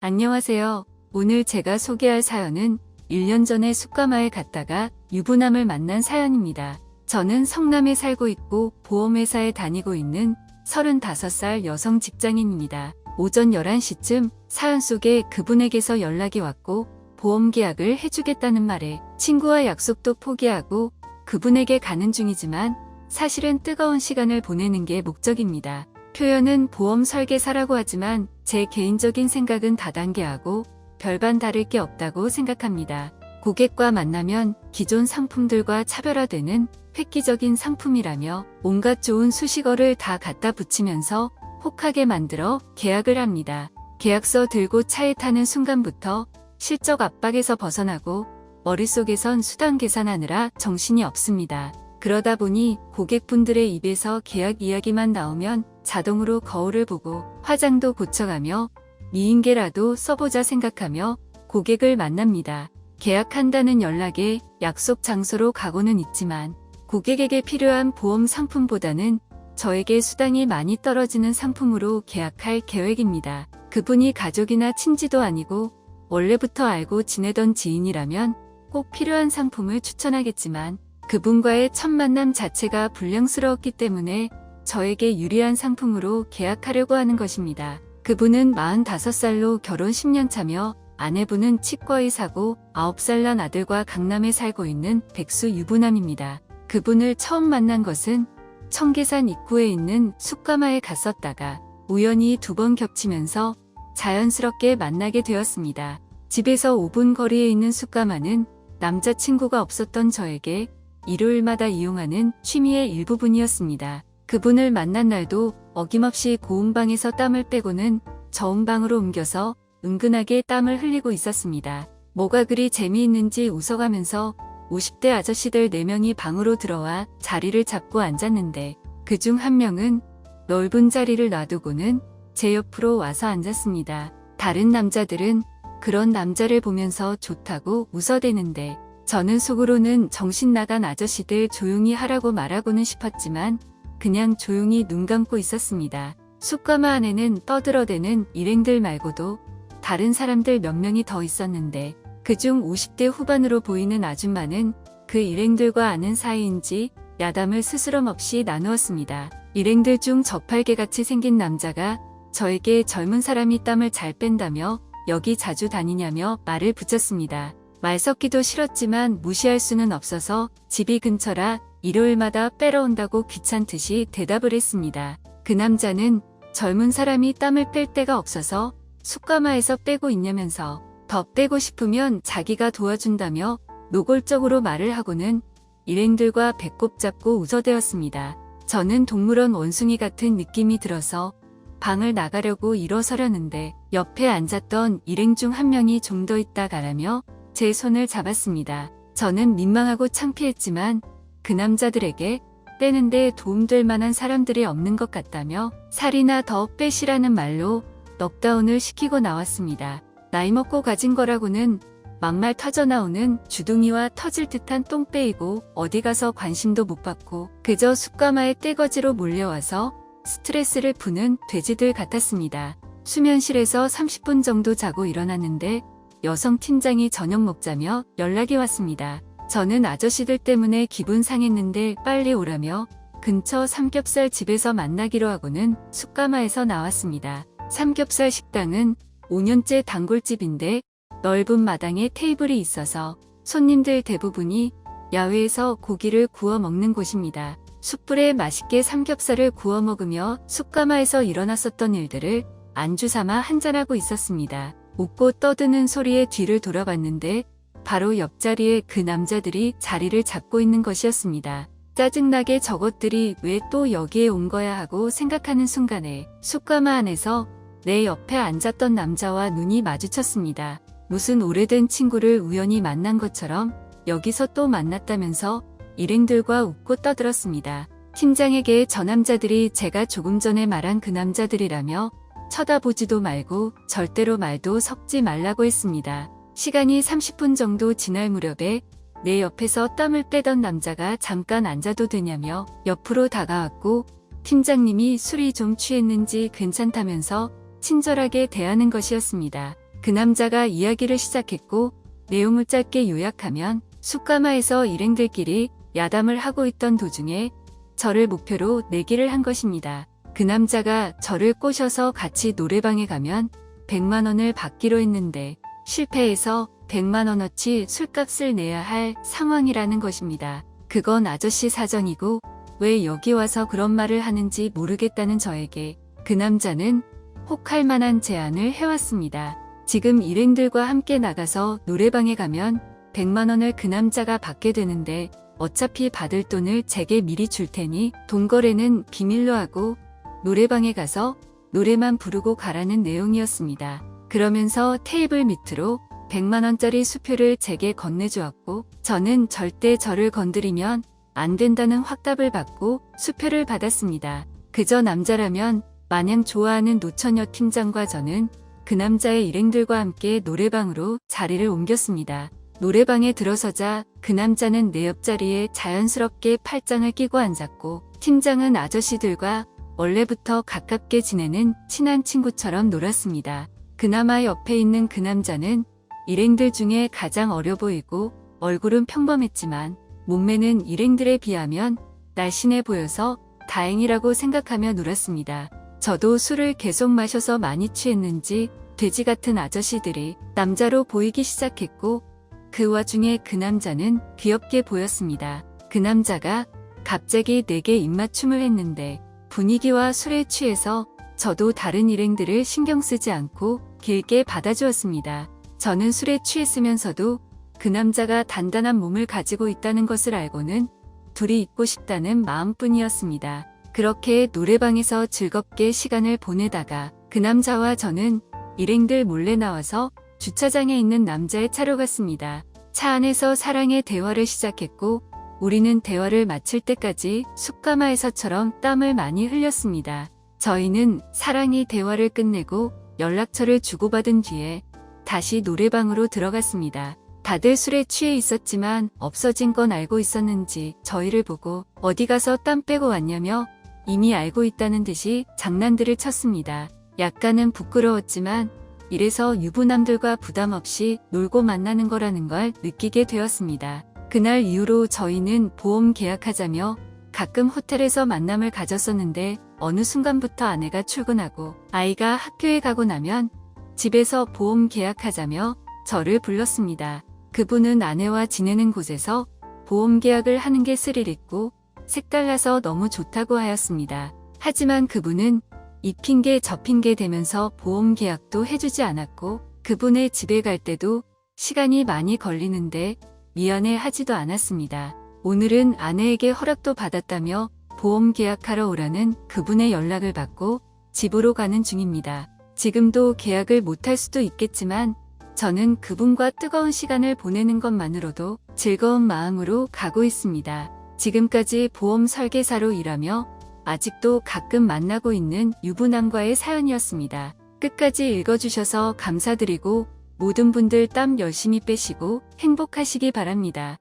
안녕하세요. 오늘 제가 소개할 사연은 1년 전에 숯가마에 갔다가 유부남을 만난 사연입니다. 저는 성남에 살고 있고 보험회사에 다니고 있는 35살 여성 직장인입니다. 오전 11시쯤 사연 속에 그분에게서 연락이 왔고 보험 계약을 해주겠다는 말에 친구와 약속도 포기하고 그분에게 가는 중이지만 사실은 뜨거운 시간을 보내는 게 목적입니다. 표현은 보험 설계사라고 하지만 제 개인적인 생각은 다단계하고 별반 다를 게 없다고 생각합니다. 고객과 만나면 기존 상품들과 차별화되는 획기적인 상품이라며 온갖 좋은 수식어를 다 갖다 붙이면서 혹하게 만들어 계약을 합니다. 계약서 들고 차에 타는 순간부터 실적 압박에서 벗어나고 머릿속에선 수당 계산하느라 정신이 없습니다. 그러다 보니 고객분들의 입에서 계약 이야기만 나오면 자동으로 거울을 보고 화장도 고쳐가며 미인계라도 써보자 생각하며 고객을 만납니다. 계약한다는 연락에 약속 장소로 가고는 있지만 고객에게 필요한 보험 상품보다는 저에게 수당이 많이 떨어지는 상품으로 계약할 계획입니다. 그분이 가족이나 친지도 아니고 원래부터 알고 지내던 지인이라면 꼭 필요한 상품을 추천하겠지만 그분과의 첫 만남 자체가 불량스러웠기 때문에 저에게 유리한 상품으로 계약하려고 하는 것입니다. 그분은 45살로 결혼 10년 차며 아내분은 치과의사고 9살 난 아들과 강남에 살고 있는 백수 유부남입니다. 그분을 처음 만난 것은 청계산 입구에 있는 숯가마에 갔었다가 우연히 2번 겹치면서 자연스럽게 만나게 되었습니다. 집에서 5분 거리에 있는 숯가마는 남자친구가 없었던 저에게 일요일마다 이용하는 취미의 일부분이었습니다. 그분을 만난 날도 어김없이 고온방에서 땀을 빼고는 저온방으로 옮겨서 은근하게 땀을 흘리고 있었습니다. 뭐가 그리 재미있는지 웃어가면서 50대 아저씨들 4명이 방으로 들어와 자리를 잡고 앉았는데 그중 한 명은 넓은 자리를 놔두고는 제 옆으로 와서 앉았습니다. 다른 남자들은 그런 남자를 보면서 좋다고 웃어대는데 저는 속으로는 정신 나간 아저씨들 조용히 하라고 말하고는 싶었지만 그냥 조용히 눈 감고 있었습니다. 숯가마 안에는 떠들어대는 일행들 말고도 다른 사람들 몇 명이 더 있었는데 그중 50대 후반으로 보이는 아줌마는 그 일행들과 아는 사이인지 야담을 스스럼 없이 나누었습니다. 일행들 중 저팔계같이 생긴 남자가 저에게 젊은 사람이 땀을 잘 뺀다며 여기 자주 다니냐며 말을 붙였습니다. 말 섞기도 싫었지만 무시할 수는 없어서 집이 근처라 일요일마다 빼러 온다고 귀찮듯이 대답을 했습니다. 그 남자는 젊은 사람이 땀을 뺄 데가 없어서 숯가마에서 빼고 있냐면서 더 빼고 싶으면 자기가 도와준다며 노골적으로 말을 하고는 일행들과 배꼽 잡고 웃어대었습니다. 저는 동물원 원숭이 같은 느낌이 들어서 방을 나가려고 일어서려는데 옆에 앉았던 일행 중 한 명이 좀 더 있다 가라며 제 손을 잡았습니다. 저는 민망하고 창피했지만 그 남자들에게 빼는데 도움될 만한 사람들이 없는 것 같다며 살이나 더 빼시라는 말로 넉다운을 시키고 나왔습니다. 나이 먹고 가진 거라고는 막말 터져나오는 주둥이와 터질 듯한 똥배이고 어디 가서 관심도 못 받고 그저 숯가마에 떼거지로 몰려와서 스트레스를 푸는 돼지들 같았습니다. 수면실에서 30분 정도 자고 일어났는데 여성 팀장이 저녁 먹자며 연락이 왔습니다. 저는 아저씨들 때문에 기분 상했는데 빨리 오라며 근처 삼겹살 집에서 만나기로 하고는 숯가마에서 나왔습니다. 삼겹살 식당은 5년째 단골집인데 넓은 마당에 테이블이 있어서 손님들 대부분이 야외에서 고기를 구워 먹는 곳입니다. 숯불에 맛있게 삼겹살을 구워 먹으며 숯가마에서 일어났었던 일들을 안주 삼아 한잔하고 있었습니다. 웃고 떠드는 소리에 뒤를 돌아봤는데 바로 옆자리에 그 남자들이 자리를 잡고 있는 것이었습니다. 짜증나게 저것들이 왜 또 여기에 온 거야 하고 생각하는 순간에 숯가마 안에서 내 옆에 앉았던 남자와 눈이 마주쳤습니다. 무슨 오래된 친구를 우연히 만난 것처럼 여기서 또 만났다면서 일행들과 웃고 떠들었습니다. 팀장에게 저 남자들이 제가 조금 전에 말한 그 남자들이라며 쳐다보지도 말고 절대로 말도 섞지 말라고 했습니다. 시간이 30분 정도 지날 무렵에 내 옆에서 땀을 빼던 남자가 잠깐 앉아도 되냐며 옆으로 다가왔고 팀장님이 술이 좀 취했는지 괜찮다면서 친절하게 대하는 것이었습니다. 그 남자가 이야기를 시작했고 내용을 짧게 요약하면 숫가마에서 일행들끼리 야담을 하고 있던 도중에 저를 목표로 내기를 한 것입니다. 그 남자가 저를 꼬셔서 같이 노래방에 가면 100만 원을 받기로 했는데 실패해서 100만 원어치 술값을 내야 할 상황이라는 것입니다. 그건 아저씨 사정이고 왜 여기 와서 그런 말을 하는지 모르겠다는 저에게 그 남자는 혹할 만한 제안을 해왔습니다. 지금 일행들과 함께 나가서 노래방에 가면 100만 원을 그 남자가 받게 되는데 어차피 받을 돈을 제게 미리 줄 테니 돈 거래는 비밀로 하고 노래방에 가서 노래만 부르고 가라는 내용이었습니다. 그러면서 테이블 밑으로 100만 원짜리 수표를 제게 건네주었고 저는 절대 저를 건드리면 안 된다는 확답을 받고 수표를 받았습니다. 그저 남자라면 마냥 좋아하는 노처녀 팀장과 저는 그 남자의 일행들과 함께 노래방으로 자리를 옮겼습니다. 노래방에 들어서자 그 남자는 내 옆자리에 자연스럽게 팔짱을 끼고 앉았고 팀장은 아저씨들과 원래부터 가깝게 지내는 친한 친구처럼 놀았습니다. 그나마 옆에 있는 그 남자는 일행들 중에 가장 어려 보이고 얼굴은 평범했지만 몸매는 일행들에 비하면 날씬해 보여서 다행이라고 생각하며 놀았습니다. 저도 술을 계속 마셔서 많이 취했는지 돼지 같은 아저씨들이 남자로 보이기 시작했고 그 와중에 그 남자는 귀엽게 보였습니다. 그 남자가 갑자기 내게 입맞춤을 했는데 분위기와 술에 취해서 저도 다른 일행들을 신경 쓰지 않고 길게 받아주었습니다. 저는 술에 취했으면서도 그 남자가 단단한 몸을 가지고 있다는 것을 알고는 둘이 있고 싶다는 마음뿐이었습니다. 그렇게 노래방에서 즐겁게 시간을 보내다가 그 남자와 저는 일행들 몰래 나와서 주차장에 있는 남자의 차로 갔습니다. 차 안에서 사랑의 대화를 시작했고 우리는 대화를 마칠 때까지 숫가마에서처럼 땀을 많이 흘렸습니다. 저희는 사랑의 대화를 끝내고 연락처를 주고받은 뒤에 다시 노래방으로 들어갔습니다. 다들 술에 취해 있었지만 없어진 건 알고 있었는지 저희를 보고 어디 가서 땀 빼고 왔냐며 이미 알고 있다는 듯이 장난들을 쳤습니다. 약간은 부끄러웠지만 이래서 유부남들과 부담 없이 놀고 만나는 거라는 걸 느끼게 되었습니다. 그날 이후로 저희는 보험 계약하자며 가끔 호텔에서 만남을 가졌었는데 어느 순간부터 아내가 출근하고 아이가 학교에 가고 나면 집에서 보험 계약하자며 저를 불렀습니다. 그분은 아내와 지내는 곳에서 보험 계약을 하는 게 스릴 있고 색달라서 너무 좋다고 하였습니다. 하지만 그분은 이 핑계 저 핑계 대면서 보험 계약도 해주지 않았고 그분의 집에 갈 때도 시간이 많이 걸리는데 미안해 하지도 않았습니다. 오늘은 아내에게 허락도 받았다며 보험 계약하러 오라는 그분의 연락을 받고 집으로 가는 중입니다. 지금도 계약을 못할 수도 있겠지만 저는 그분과 뜨거운 시간을 보내는 것만으로도 즐거운 마음으로 가고 있습니다. 지금까지 보험 설계사로 일하며 아직도 가끔 만나고 있는 유부남과의 사연이었습니다. 끝까지 읽어주셔서 감사드리고 모든 분들 땀 열심히 빼시고 행복하시기 바랍니다.